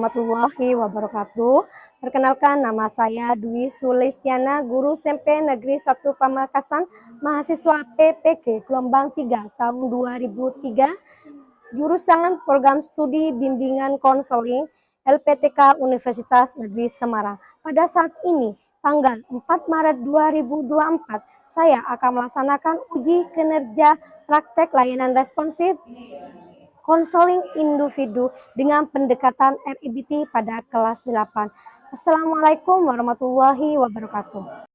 warahmatullahi wabarakatuh. Perkenalkan, nama saya Dwi Sulistiana, guru SMP Negeri 1 Pamekasan, mahasiswa PPG gelombang 3 tahun 2003, jurusan Program Studi Bimbingan Konseling LPTK Universitas Negeri Semarang. Pada saat ini, tanggal 4 Maret 2024, saya akan melaksanakan uji kinerja praktek layanan responsif konseling individu dengan pendekatan RIBT pada kelas 8. Assalamualaikum warahmatullahi wabarakatuh.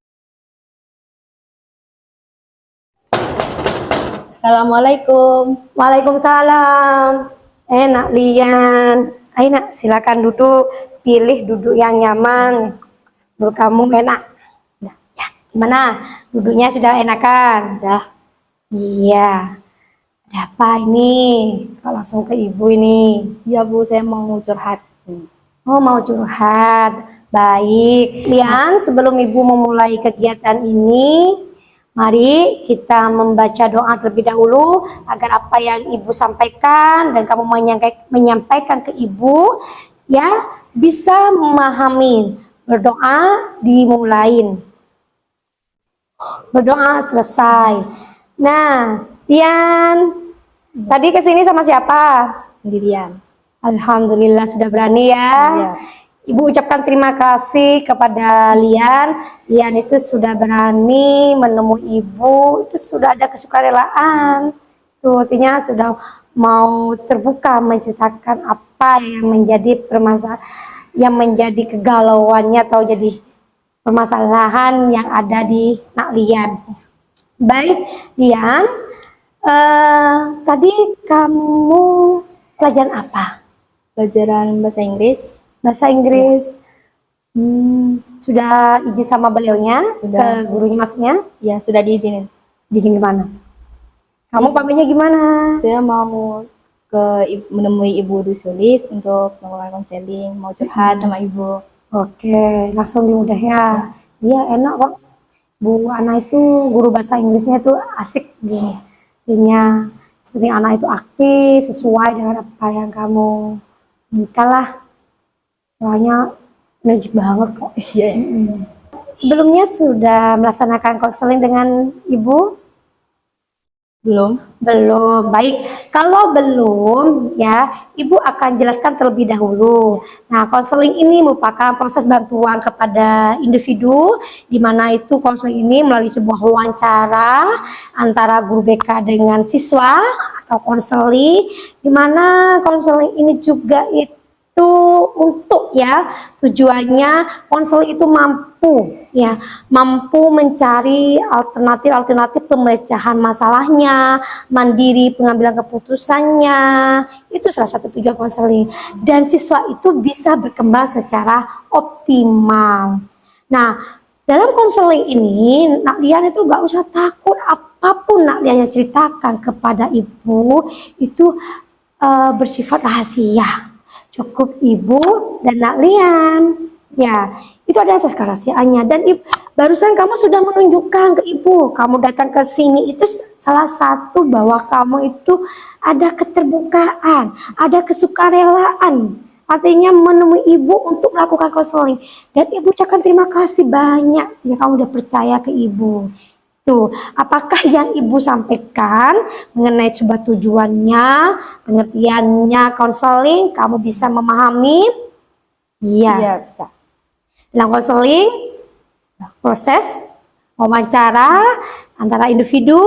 Assalamualaikum. Waalaikumsalam. Nak Lian. Ayo nak, silakan duduk. Pilih duduk yang nyaman. Menurut kamu enak. Ya, gimana? Duduknya sudah enakan? Dah. Iya. Ada apa ini? Kok langsung ke ibu ini? Ya Bu, saya mau curhat. Oh, mau curhat. Baik. Lian, sebelum ibu memulai kegiatan ini, mari kita membaca doa terlebih dahulu agar apa yang ibu sampaikan dan kamu menyampaikan ke ibu ya bisa memahami. Berdoa dimulain. Berdoa selesai. Nah, Lian, tadi kesini sama siapa? Sendirian. Alhamdulillah sudah berani ya. Iya. Ibu ucapkan terima kasih kepada Lian. Lian itu sudah berani menemui ibu, itu sudah ada kesukarelaan. Itu artinya sudah mau terbuka menceritakan apa yang menjadi permasalahan, yang menjadi kegalauannya atau jadi permasalahan yang ada di Nak Lian. Baik, Lian, tadi kamu pelajaran apa? Pelajaran bahasa Inggris. Bahasa Inggris. Sudah izin sama beliaunya? Sudah. Ke gurunya maksudnya? Ya, sudah diizinin. Izin gimana? Kamu pamitnya gimana? Saya mau menemui Ibu Dwi Sulis untuk melakukan konseling, mau curhat sama Ibu. Oke, langsung diudah ya. Iya, enak kok. Bu Ana itu guru bahasa Inggrisnya itu asik nih. Artinya seperti anak itu aktif sesuai dengan apa yang kamu minta lah. Soalnya energik banget kok. Iya. Sebelumnya sudah melaksanakan konseling dengan ibu? Belum. Belum. Baik, kalau belum ya ibu akan jelaskan terlebih dahulu. Nah, konseling ini merupakan proses bantuan kepada individu, di mana itu konseling ini melalui sebuah wawancara antara guru BK dengan siswa atau konseli, di mana konseling ini juga itu untuk ya tujuannya konseling itu mampu mencari alternatif pemecahan masalahnya, mandiri pengambilan keputusannya. Itu salah satu tujuan konseling, dan siswa itu bisa berkembang secara optimal. Nah, dalam konseling ini Nak Lian itu gak usah takut, apapun Nak Lian yang ceritakan kepada ibu itu bersifat rahasia. Cukup ibu dan Nak Lian. Ya, itu ada asas kerahasiaannya. Dan barusan kamu sudah menunjukkan ke ibu, kamu datang ke sini itu salah satu bahwa kamu itu ada keterbukaan, ada kesukarelaan. Artinya menemui ibu untuk melakukan konseling. Dan ibu ucapkan terima kasih banyak ya kamu udah percaya ke ibu. Tuh, apakah yang ibu sampaikan mengenai coba tujuannya, pengertiannya konseling, kamu bisa memahami? Iya, bisa. Dalam konseling, proses wawancara antara individu,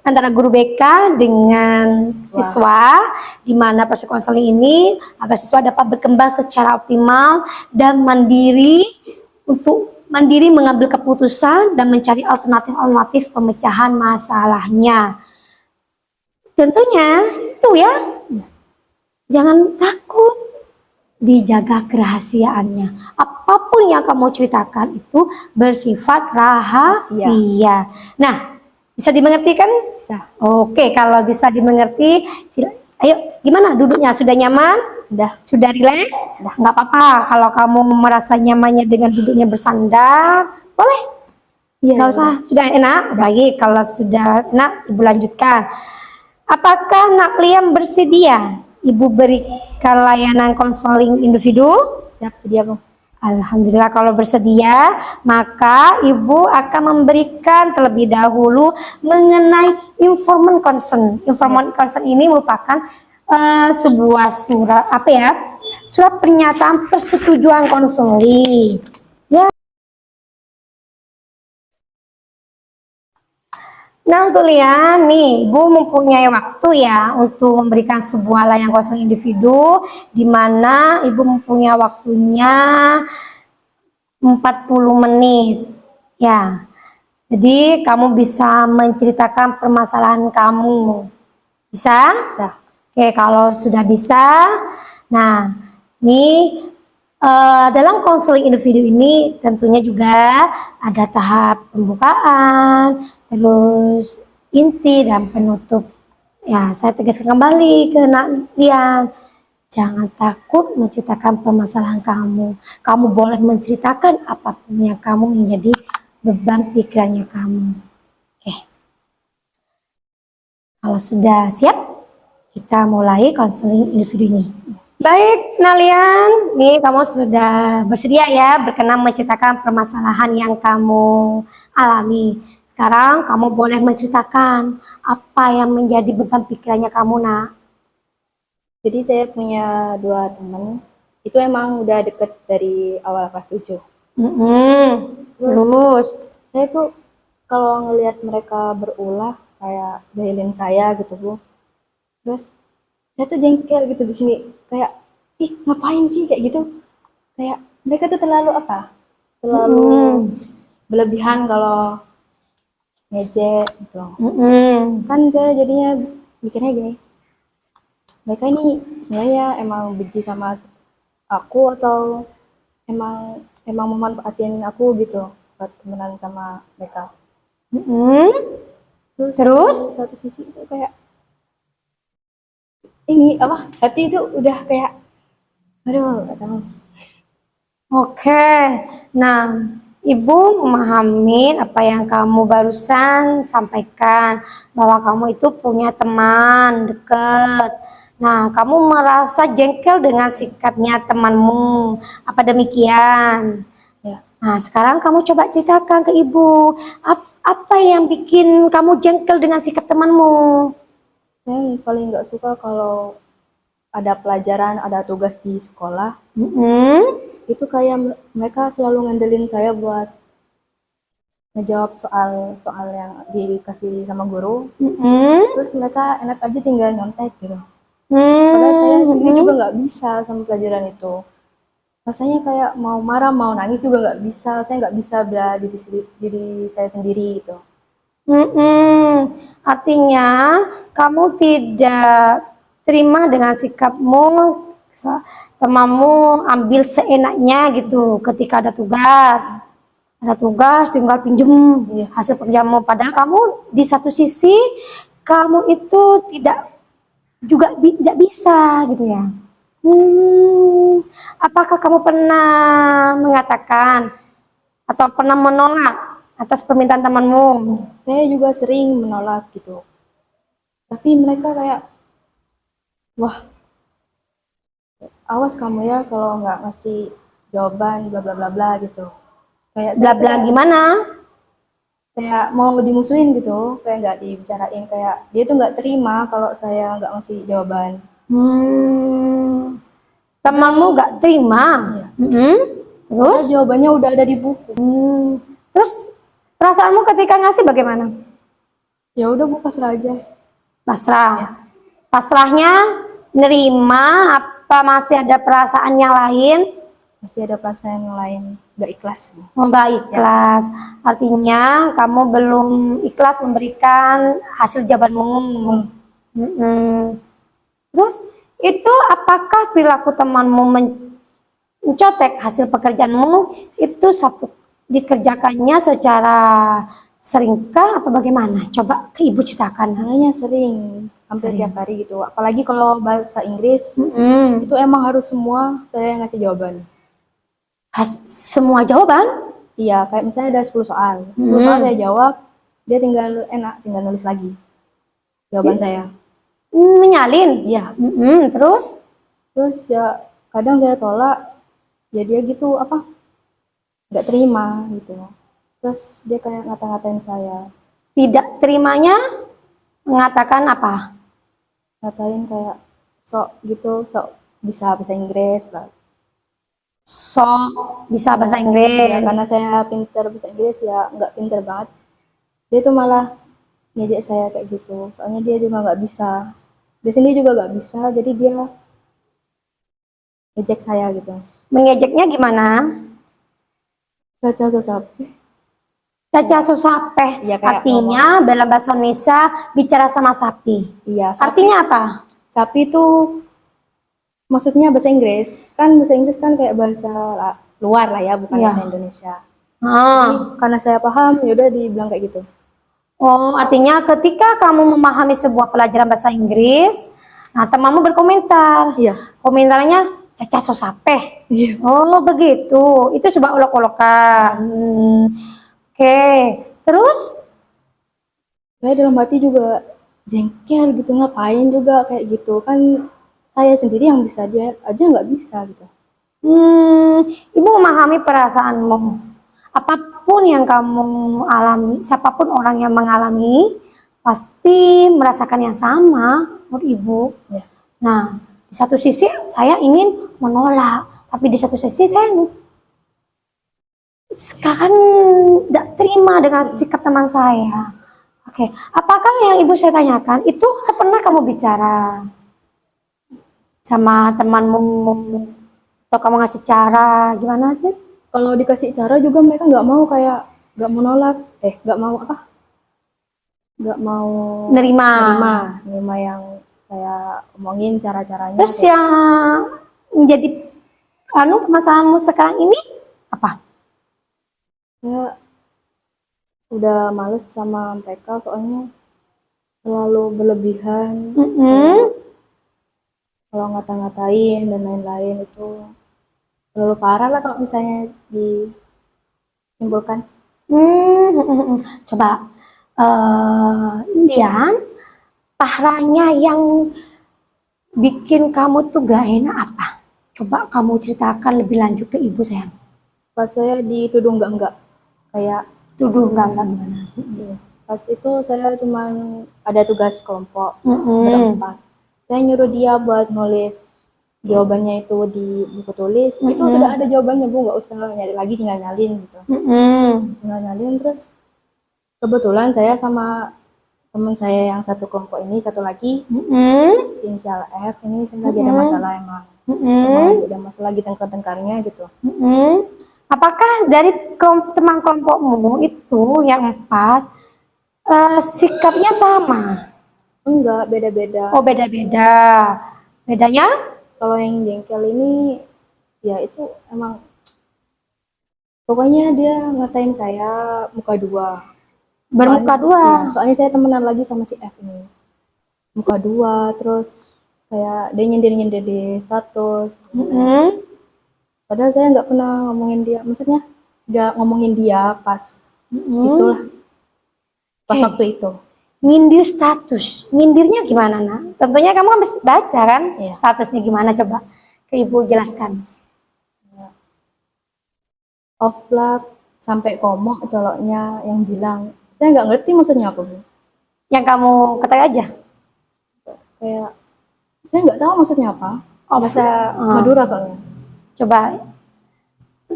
antara guru BK dengan siswa, di mana proses konseling ini agar siswa dapat berkembang secara optimal dan mandiri untuk mengambil keputusan dan mencari alternatif pemecahan masalahnya. Tentunya itu ya, jangan takut, dijaga kerahasiaannya. Apapun yang kamu ceritakan itu bersifat rahasia. Nah, bisa dimengerti kan? Bisa. Oke, kalau bisa dimengerti, ayo gimana duduknya? Sudah nyaman? Sudah rileks? Nggak apa-apa kalau kamu merasa nyamannya dengan duduknya bersandar, boleh. Iya. Nggak usah. Sudah enak? Baik, kalau sudah enak, ibu lanjutkan. Apakah Nak Lian bersedia Ibu berikan layanan konseling individu? Siap, sedia Bu. Alhamdulillah, kalau bersedia, maka Ibu akan memberikan terlebih dahulu mengenai informan consent. Informan consent ini merupakan sebuah surat surat pernyataan persetujuan konseling. Ya. Nah, untuk Lian, nih, Ibu mempunyai waktu ya untuk memberikan sebuah layanan konseling individu, di mana Ibu mempunyai waktunya 40 menit. Ya, jadi kamu bisa menceritakan permasalahan kamu. Bisa? Bisa. Oke, kalau sudah bisa, nah, ini dalam konseling individu ini tentunya juga ada tahap pembukaan, terus inti dan penutup. Ya, saya tegaskan kembali ke Lian, jangan takut menceritakan permasalahan kamu. Kamu boleh menceritakan apapun yang kamu menjadi beban pikirannya kamu. Oke. Kalau sudah siap, kita mulai konseling individu ini. Baik, Nalian, nih kamu sudah bersedia ya berkenan menceritakan permasalahan yang kamu alami. Sekarang kamu boleh menceritakan apa yang menjadi beban pikirannya kamu, Nak. Jadi saya punya 2 teman, itu emang udah deket dari awal kelas 7. Terus, Saya tuh kalau ngelihat mereka berulah kayak jahilin saya gitu Bu. Terus saya tuh jengkel gitu di sini, kayak ih ngapain sih kayak gitu, kayak mereka tuh terlalu terlalu berlebihan kalau ngejek gitu. Kan saya jadinya mikirnya gini, mereka ini sebenarnya emang benci sama aku atau emang memanfaatin aku gitu buat temenan sama mereka. Terus? Satu sisi itu kayak ini hati itu udah kayak aduh gak tahu. Oke, nah Ibu memahami apa yang kamu barusan sampaikan, bahwa kamu itu punya teman dekat. Nah, kamu merasa jengkel dengan sikapnya temanmu. Apa demikian? Ya, Nah, sekarang kamu coba ceritakan ke Ibu, apa yang bikin kamu jengkel dengan sikap temanmu? saya paling nggak suka kalau ada pelajaran, ada tugas di sekolah, itu kayak mereka selalu ngandelin saya buat ngejawab soal-soal yang dikasih sama guru. Terus mereka enak aja tinggal nyontek gitu. Padahal saya sendiri juga nggak bisa sama pelajaran itu. Rasanya kayak mau marah, mau nangis juga nggak bisa. Saya nggak bisa bela diri saya sendiri gitu. Artinya kamu tidak terima dengan sikapmu, temanmu ambil seenaknya gitu ketika ada tugas tinggal pinjem hasil pekerjaanmu, padahal kamu di satu sisi kamu itu tidak tidak bisa gitu ya. Apakah kamu pernah mengatakan atau pernah menolak atas permintaan temanmu? Saya juga sering menolak gitu. Tapi mereka kayak, wah, awas kamu ya kalau nggak ngasih jawaban bla bla bla bla gitu. Kayak Bla bla gimana? kayak mau dimusuhin gitu, kayak nggak dibicarain, kayak dia tuh nggak terima kalau saya nggak ngasih jawaban. Temanmu nggak terima? Iya. Terus? Jawabannya udah ada di buku. Terus perasaanmu ketika ngasih bagaimana? Ya udah Bu, pasrah aja. Pasrah. Pasrahnya nerima, apa masih ada perasaan yang lain? Masih ada perasaan yang lain, nggak ikhlas. Nggak ikhlas. Artinya kamu belum ikhlas memberikan hasil jawabanmu. Terus itu apakah perilaku temanmu mencontek hasil pekerjaanmu itu dikerjakannya secara seringkah apa bagaimana? Coba ke Ibu ceritakan. Hanya sering, hampir tiap hari gitu. Apalagi kalau bahasa Inggris, itu emang harus semua saya ngasih jawaban. Semua jawaban? Iya, kayak misalnya ada 10 soal. 10 soal saya jawab, dia tinggal nulis lagi jawaban saya. Menyalin. Iya. Terus Terus ya kadang saya tolak, ya dia gitu apa, nggak terima gitu. Terus dia kayak ngata-ngatain saya, tidak terimanya mengatakan apa? ngatain kayak sok gitu, sok bisa bahasa Inggris lah. So, bisa bahasa Ya Inggris. karena saya pinter bahasa Inggris ya nggak pinter banget. Dia tuh malah ngejek saya kayak gitu. Soalnya dia juga nggak bisa. Di sini juga nggak bisa, jadi dia ngejek saya gitu. Mengejeknya gimana? Caca susah. Caca susapeh. Iya kayak ngomong. Artinya dalam bahasa Indonesia bicara sama sapi. Iya, sapi. Artinya apa? Sapi itu maksudnya bahasa Inggris. Kan bahasa Inggris kan kayak bahasa luar lah ya, bukan Iya. bahasa Indonesia. Jadi Ah. karena saya paham, yaudah dibilang kayak gitu. Oh, artinya ketika kamu memahami sebuah pelajaran bahasa Inggris, nah temanmu berkomentar. Iya. Komentarnya caca susapeh. Iya. Oh, begitu. Itu coba olok-olokan. Oke. Terus Saya dalam hati juga jengkel gitu, ngapain juga kayak gitu. Kan saya sendiri yang bisa, dia aja nggak bisa gitu. ibu memahami perasaanmu. Apapun yang kamu alami, siapapun orang yang mengalami, pasti merasakan yang sama menurut ibu. Ya. Nah, di satu sisi saya ingin menolak, tapi di satu sisi saya sekarang tidak terima dengan sikap teman saya. Oke, apakah yang ibu saya tanyakan itu pernah kamu bicara sama temanmu atau kamu ngasih cara gimana sih? Kalau dikasih cara juga mereka nggak mau, kayak nggak mau nolak, nggak mau apa? Nggak mau Nerima. nerima yang saya omongin cara-caranya. Terus yang menjadi masalahmu sekarang ini apa? Saya udah males sama mereka, soalnya terlalu berlebihan. Kalau ngata-ngatain dan lain-lain itu terlalu parah lah kalau misalnya disimpulkan. Coba Dian, parahnya yang bikin kamu tuh gak enak apa? Coba kamu ceritakan lebih lanjut ke ibu sayang. Pas saya dituduh enggak, kayak Tuduh enggak gimana? pas itu saya cuman ada tugas kelompok berempat. Saya nyuruh dia buat nulis jawabannya itu di buku tulis. Itu sudah ada jawabannya Bu, nggak usah nyari lagi, tinggal nyalin gitu. Tinggal nyalin. Terus kebetulan saya sama teman saya yang satu kelompok ini, satu lagi si inisial F ini, saya lagi ada masalah emang lagi ada masalah lagi tengkar-tengkarnya gitu. Apakah dari teman kelompokmu itu yang 4 sikapnya sama? Enggak, beda-beda. Oh, beda-beda. Bedanya? Kalau yang jengkel ini ya itu emang pokoknya dia ngatain saya muka dua. Bermuka dua. Ya, soalnya saya temenan lagi sama si F ini. Muka dua, terus kayak dia nyindir-nyindir di status. Padahal saya nggak pernah ngomongin dia, maksudnya nggak ngomongin dia pas itulah, pas waktu itu. Nyindir status, nyindirnya gimana nak? Tentunya kamu habis baca kan statusnya gimana, coba ke ibu jelaskan. Offline sampai komok coloknya yang bilang, saya nggak ngerti maksudnya apa Bu. Yang kamu ketahui aja? Kayak saya nggak tahu maksudnya apa. Bahasa Madura soalnya. Coba,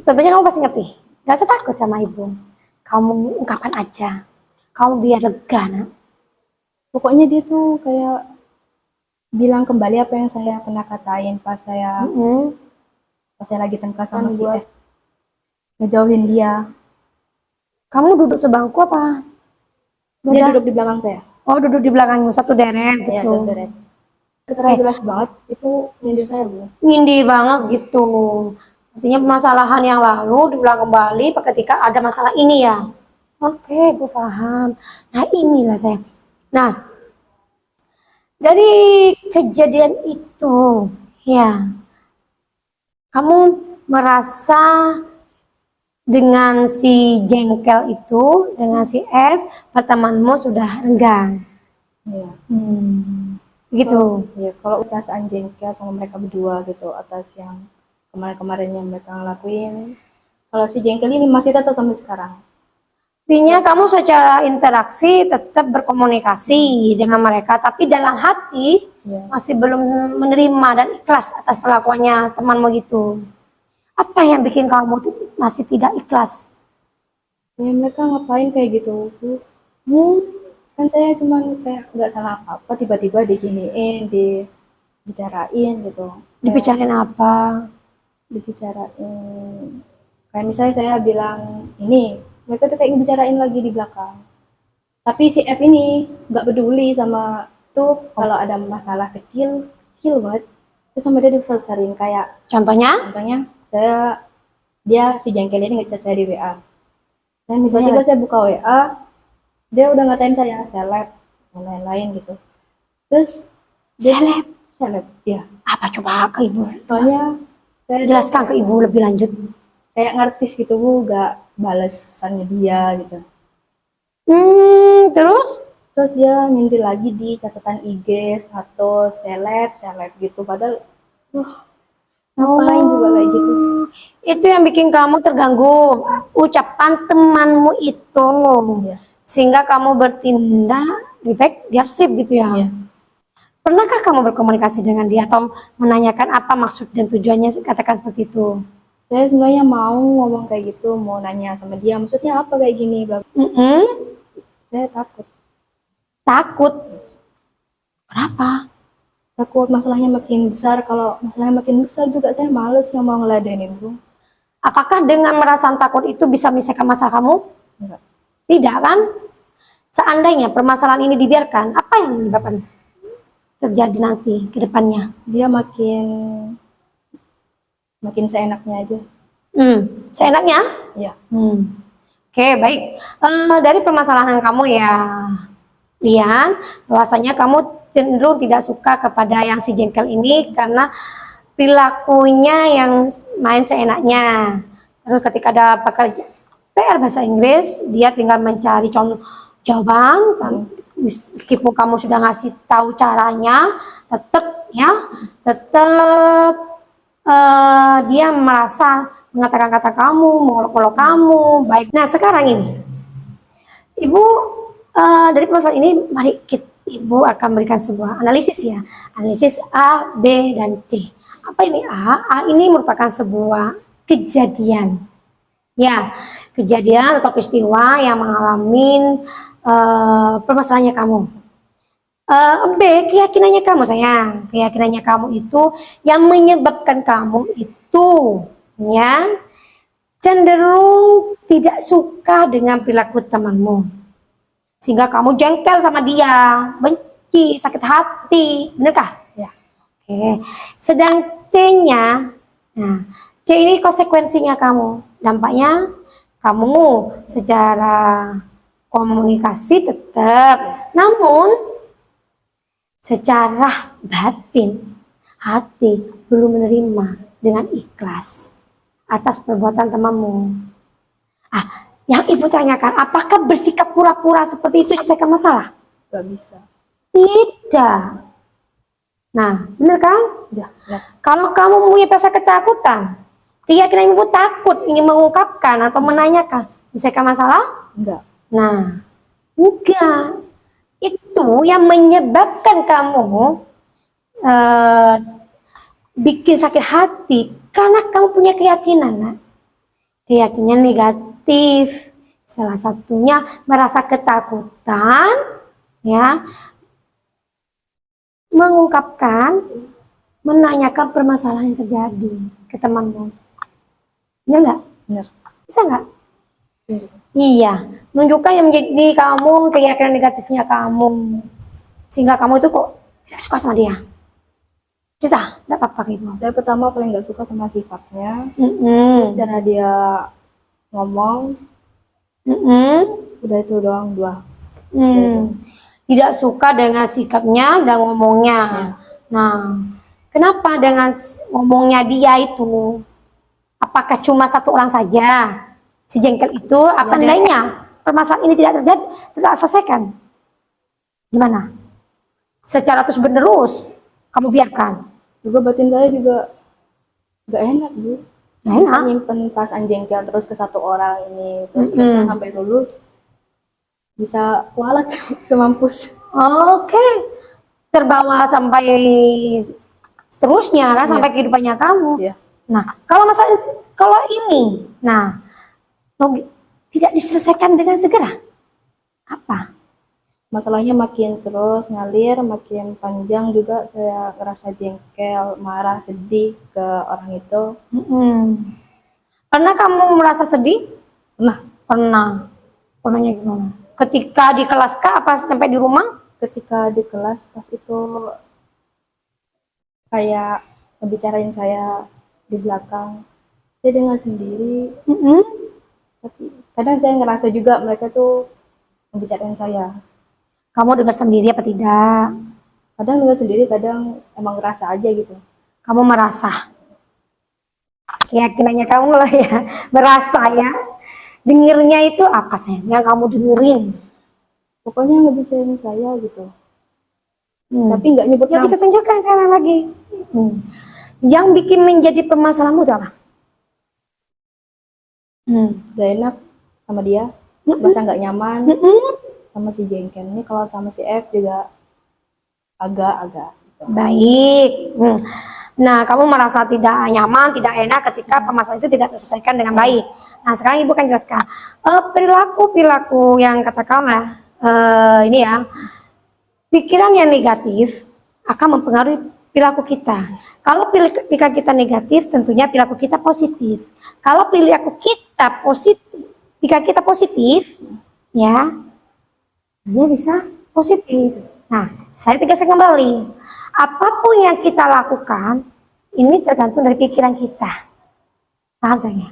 tentunya kamu pasti ngerti. Gak usah takut sama ibu. Kamu ungkapkan aja. Kamu biar lega nak. Pokoknya dia tuh kayak bilang kembali apa yang saya pernah katain pas saya lagi tengkar sama si F. Ngejauhin dia. Kamu duduk sebangku apa? Dia duduk di belakang saya. Oh, duduk di belakangmu, satu deret gitu. Iya, satu deret. Jelas banget itu nyindir saya Bu. Nyindir banget gitu. Artinya permasalahan yang lalu diulang kembali ketika ada masalah ini ya. Oke, Bu paham. Nah, inilah saya. Nah, dari kejadian itu, ya, kamu merasa dengan si jengkel itu, dengan si F, pertemananmu sudah renggang. Iya. gitu. Ya, kalau perasaan jengkel sama mereka berdua gitu atas yang kemarin-kemarin yang mereka ngelakuin. Kalau si jengkel ini masih tetap sampai sekarang. Artinya kamu secara interaksi tetap berkomunikasi dengan mereka, tapi dalam hati Ya. masih belum menerima dan ikhlas atas perlakuannya temanmu gitu. Apa yang bikin kamu masih tidak ikhlas? Ya mereka ngapain kayak gitu? Hmm, Kan saya cuman kayak nggak salah apa-apa, tiba-tiba diginiin, dibicarain gitu. Kayak dibicarain apa? dibicarain. Kayak misalnya saya bilang ini, mereka tuh kayak ngebicarain lagi di belakang. Tapi si F ini nggak peduli sama tuh kalau ada masalah kecil, kecil banget. Terus sama dia dibesar-besarin kayak Contohnya? contohnya dia si jengkel ini ngechat saya di WA. Dan Misalnya tiba-tiba saya buka WA, dia udah ngatain saya seleb dan lain-lain gitu. Terus dia seleb. seleb, ya. Apa coba ke ibu? Soalnya saya Jelaskan ke ibu lebih lanjut. kayak ngartis gitu bu, gak bales pesannya dia gitu. Terus? Terus dia nyindir lagi di catatan IG status seleb seleb gitu, padahal ngapain juga kayak gitu. Itu yang bikin kamu terganggu, ucapan temanmu itu, Iya. sehingga kamu bertindak defensif gitu ya. Iya. Pernahkah kamu berkomunikasi dengan dia atau menanyakan apa maksud dan tujuannya katakan seperti itu? Saya sebenarnya mau ngomong kayak gitu, mau nanya sama dia maksudnya apa kayak gini, bla. Saya takut Kenapa? masalahnya makin besar. Kalau masalahnya makin besar juga saya males nggak mau ngeladenin bu. Apakah dengan merasa takut itu bisa menyelesaikan masalah kamu? Enggak. Tidak kan? Seandainya permasalahan ini dibiarkan, apa yang menyebabkan terjadi nanti ke depannya? Dia makin seenaknya aja. Seenaknya? Iya. Oke, baik. Dari permasalahan kamu ya, Lian, bahwasanya kamu cenderung tidak suka kepada yang si jengkel ini karena perilakunya yang main seenaknya. Terus ketika ada pekerja PR bahasa Inggris, dia tinggal mencari jawaban, meskipun kamu sudah ngasih tahu caranya, tetap dia merasa mengatakan kata kamu, mengolok-olok kamu, baik. Nah sekarang ini, Ibu dari permasalahan ini, mari Ibu akan berikan sebuah analisis ya, analisis A, B, dan C. Apa ini A? A ini merupakan sebuah kejadian, ya, kejadian atau peristiwa yang mengalami permasalahannya kamu. B, keyakinannya kamu sayang, keyakinannya kamu itu yang menyebabkan kamu itu ya cenderung tidak suka dengan perilaku temanmu, sehingga kamu jengkel sama dia, benci, sakit hati, benerkah? Ya. Oke. Sedang C-nya, nah C ini konsekuensinya kamu, dampaknya kamu secara komunikasi tetap, namun secara batin hati belum menerima dengan ikhlas atas perbuatan temanmu. Yang ibu tanyakan, apakah bersikap pura-pura seperti itu menyelesaikan masalah? Gak bisa. Tidak. Nah, benar kan? Ya. Kalau kamu punya perasaan ketakutan, keyakinan ibu takut ingin mengungkapkan atau menanyakan menyelesaikan masalah? Enggak. Nah, enggak. Itu yang menyebabkan kamu bikin sakit hati karena kamu punya keyakinan, nah. Keyakinan negatif. Salah satunya merasa ketakutan, ya, mengungkapkan, menanyakan permasalahan yang terjadi ke temanmu. Benar nggak? Benar. Bisa nggak? Iya, menunjukkan yang menjadi kamu, keyakinan negatifnya kamu, sehingga kamu itu kok tidak suka sama dia. Cita, tidak apa-apa ibu. Saya pertama paling nggak suka sama sifatnya, terus cara dia ngomong, udah itu doang dua. Tidak suka dengan sikapnya dan ngomongnya. Nah, kenapa dengan ngomongnya dia itu? Apakah cuma satu orang saja? Si jengkel itu apa nilainya? Permasalahan ini tidak terjadi, tidak selesaikan. Gimana? secara terus menerus kamu biarkan. Juga batin saya juga gak enak Bu. Nggak Bisa enak. nyimpen perasaan jengkel terus ke satu orang ini, terus Mm-mm. sampai lulus bisa kualat semampus. Oke, terbawa sampai seterusnya kan, Iya. sampai kehidupannya kamu. Iya. Nah, kalau masalah kalau ini, nah, tidak diselesaikan dengan segera, apa? Masalahnya makin terus ngalir, makin panjang juga saya ngerasa jengkel, marah, sedih ke orang itu. Mm-mm. Pernah kamu merasa sedih? Nah, Pernah. Pernahnya gimana? Ketika di kelas kah, apa sampai di rumah? ketika di kelas pas itu kayak ngebicarain saya di belakang, saya dengar sendiri, Mm-mm. tapi kadang saya ngerasa juga mereka tuh ngebicarain saya. Kamu dengar sendiri apa tidak? Kadang dengar sendiri, kadang emang ngerasa aja gitu. Kamu merasa? Keyakinannya kamu lah ya, merasa ya. Dengernya itu apa sayang yang kamu dengerin? Pokoknya ngebicarain saya gitu. Tapi nggak nyebut Ya nama. kita tunjukkan sekarang lagi. Hmm. Yang bikin menjadi permasalahanmu itu apa? Gak enak sama dia, merasa nggak nyaman sama si jengkel ini. Kalau sama si F juga agak-agak gitu. Baik. Nah, kamu merasa tidak nyaman, tidak enak ketika permasalahan itu tidak terselesaikan dengan baik. Nah, sekarang Ibu akan jelaskan perilaku-perilaku yang katakanlah ini ya, pikiran yang negatif akan mempengaruhi perilaku kita. Kalau pikiran kita negatif, tentunya perilaku kita positif. Kalau perilaku kita positif, pikiran kita positif, ya, dia bisa positif. Nah, saya tegaskan kembali, apapun yang kita lakukan, ini tergantung dari pikiran kita. Paham saya?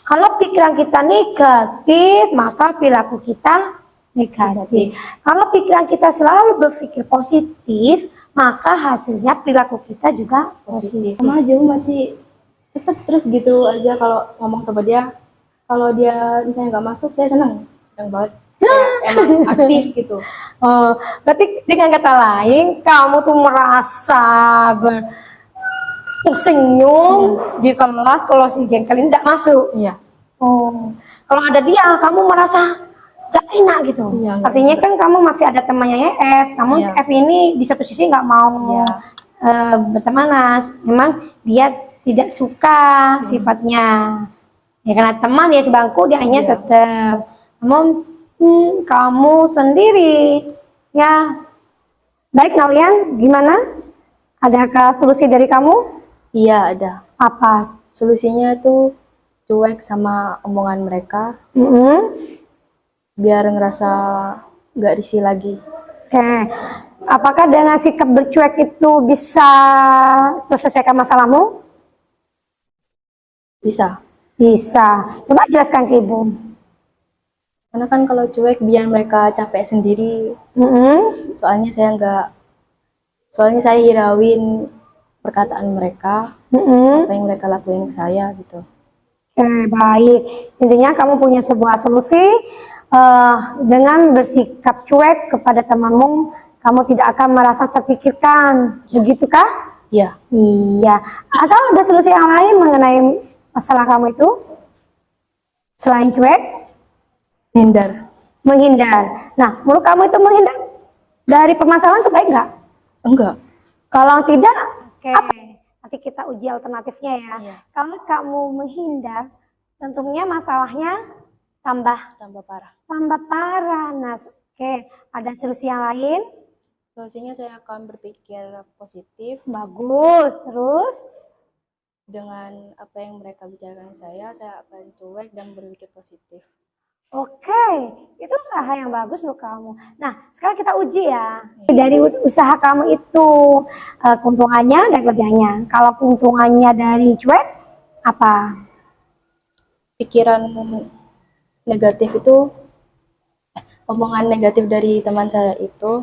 Kalau pikiran kita negatif, maka perilaku kita negatif. Kalau pikiran kita selalu berpikir positif, maka hasilnya perilaku kita juga positif. Sama aja masih tetap terus gitu aja kalau ngomong sama dia. Kalau dia misalnya nggak masuk, saya seneng banget. Emang aktif gitu. Berarti dengan kata lain, kamu tuh merasa tersenyum di kelas kalau si jengkel ini tidak masuk. Iya. Kalau ada dia, kamu merasa gak enak gitu. Iya, Artinya kan kamu masih ada temannya F, namun Iya. F ini di satu sisi nggak mau Iya. berteman, memang dia tidak suka sifatnya. Ya karena teman ya sebangku dia hanya Iya. tetap. Namun kamu sendiri ya. Baik kalian, gimana? Adakah solusi dari kamu? Iya ada. Apa? Solusinya tuh cuek sama omongan mereka, biar ngerasa nggak risih lagi. Oke. Apakah dengan sikap bercuek itu bisa selesaikan masalahmu? Bisa. Bisa. Coba jelaskan ke Ibu. Karena kan kalau cuek biar mereka capek sendiri. Soalnya saya hirauin perkataan mereka, apa yang mereka lakuin ke saya gitu. Oke, baik. Intinya kamu punya sebuah solusi dengan bersikap cuek kepada temanmu, kamu tidak akan merasa terpikirkan, begitukah? Iya. Iya. Atau ada solusi yang lain mengenai masalah kamu itu? Selain cuek? Menghindar. Nah, menurut kamu itu menghindar dari permasalahan itu baik nggak? Enggak. Kalau tidak, nanti kita uji alternatifnya ya. Iya. Kalau kamu menghindar, tentunya masalahnya tambah parah. Nah, ada solusi yang lain? Solusinya saya akan berpikir positif. Bagus. Terus? Dengan apa yang mereka bicarakan saya akan cuek dan berpikir positif. Oke, itu usaha yang bagus loh kamu. Nah, sekarang kita uji ya. Dari usaha kamu itu keuntungannya dan kelebihannya. Kalau keuntungannya dari cuek, apa? Pikiran negatif itu, omongan negatif dari teman saya itu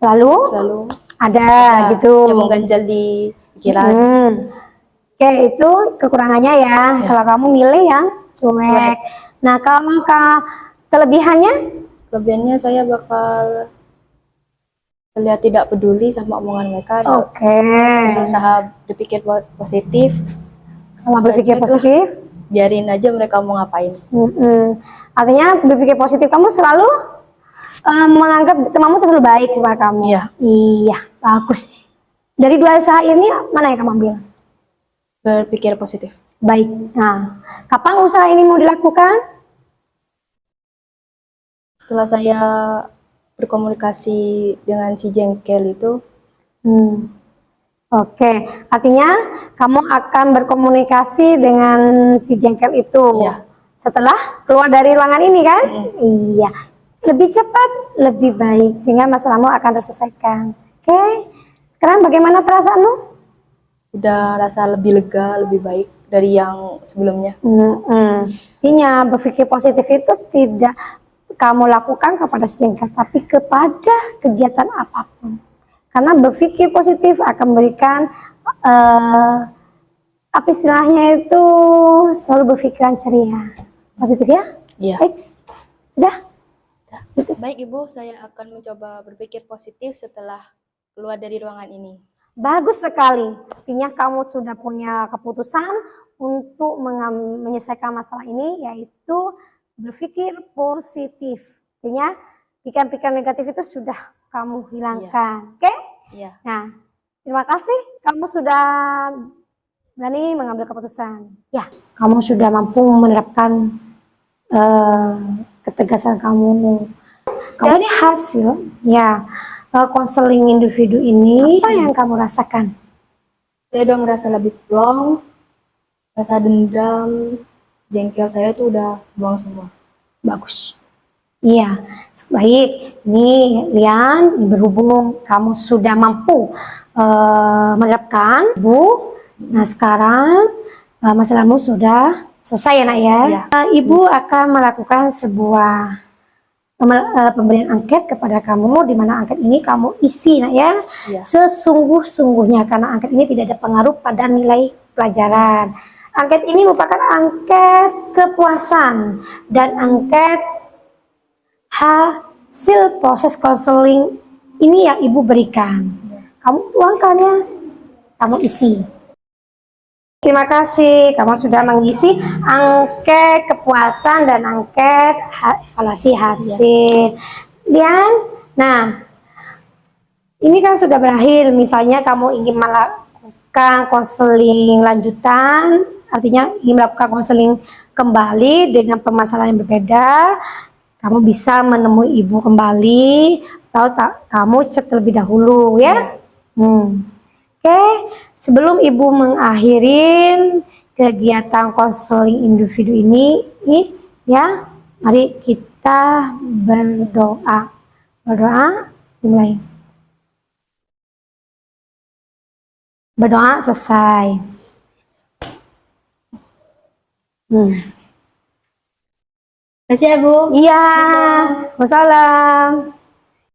selalu ada gitu. yang mengganjal di pikiran. Oke, itu kekurangannya ya. Kalau kamu milih yang cuek. Nah, kalau kelebihannya? Kelebihannya saya bakal terlihat tidak peduli sama omongan mereka. Oke. Berusaha berpikir positif. Kalau berpikir Cuek lah. positif, Biarin aja mereka mau ngapain. artinya berpikir positif, kamu selalu menganggap temanmu itu selalu baik sama kamu. Iya. Iya, bagus. Dari dua usaha ini mana yang kamu ambil? Berpikir positif. Baik. Nah, kapan usaha ini mau dilakukan? Setelah saya berkomunikasi dengan si jengkel itu. Oke, artinya kamu akan berkomunikasi dengan si jengkel itu. Iya. Setelah keluar dari ruangan ini kan? Iya. Lebih cepat, lebih baik sehingga masalahmu akan terselesaikan. Oke. Sekarang bagaimana perasaanmu? Udah rasa lebih lega, lebih baik dari yang sebelumnya. Artinya berpikir positif itu tidak kamu lakukan kepada si jengkel, tapi kepada kegiatan apapun. Karena berpikir positif akan memberikan apa istilahnya itu, selalu berpikiran ceria. Positif ya? Iya. Baik. Sudah? Baik Ibu, saya akan mencoba berpikir positif setelah keluar dari ruangan ini. Bagus sekali. Artinya kamu sudah punya keputusan untuk menyelesaikan masalah ini, yaitu berpikir positif. Artinya pikiran-pikiran negatif itu sudah kamu hilangkan. Oke? Iya. Nah, terima kasih kamu sudah berani mengambil keputusan. Ya, kamu sudah mampu menerapkan ketegasan kamu. Dari hasil ya konseling individu ini, apa yang kamu rasakan? Saya udah ngerasa lebih plong, rasa dendam, jengkel saya tuh udah buang semua. Bagus. Iya, baik. Nih, Lian, berhubung kamu sudah mampu menerapkan, Bu. Nah, sekarang masalahmu sudah selesai ya, Nak ya. Iya. Ibu akan melakukan sebuah pemberian angket kepada kamu, di mana angket ini kamu isi, Nak ya. Iya. Sesungguh-sungguhnya, karena angket ini tidak ada pengaruh pada nilai pelajaran. Angket ini merupakan angket kepuasan dan angket hasil proses konseling ini yang Ibu berikan. Kamu tuangkan ya, kamu isi. Terima kasih, kamu sudah mengisi angket kepuasan dan angket evaluasi hasil. Dan, nah, ini kan sudah berakhir. Misalnya kamu ingin melakukan konseling lanjutan, artinya ingin melakukan konseling kembali dengan permasalahan yang berbeda, kamu bisa menemui Ibu kembali, atau kamu chat terlebih dahulu ya. Oke. Sebelum Ibu mengakhirin kegiatan konseling individu ini, ya, mari kita berdoa. Berdoa, dimulai. Berdoa selesai. Terima kasih ya Bu. Iya, wassalam.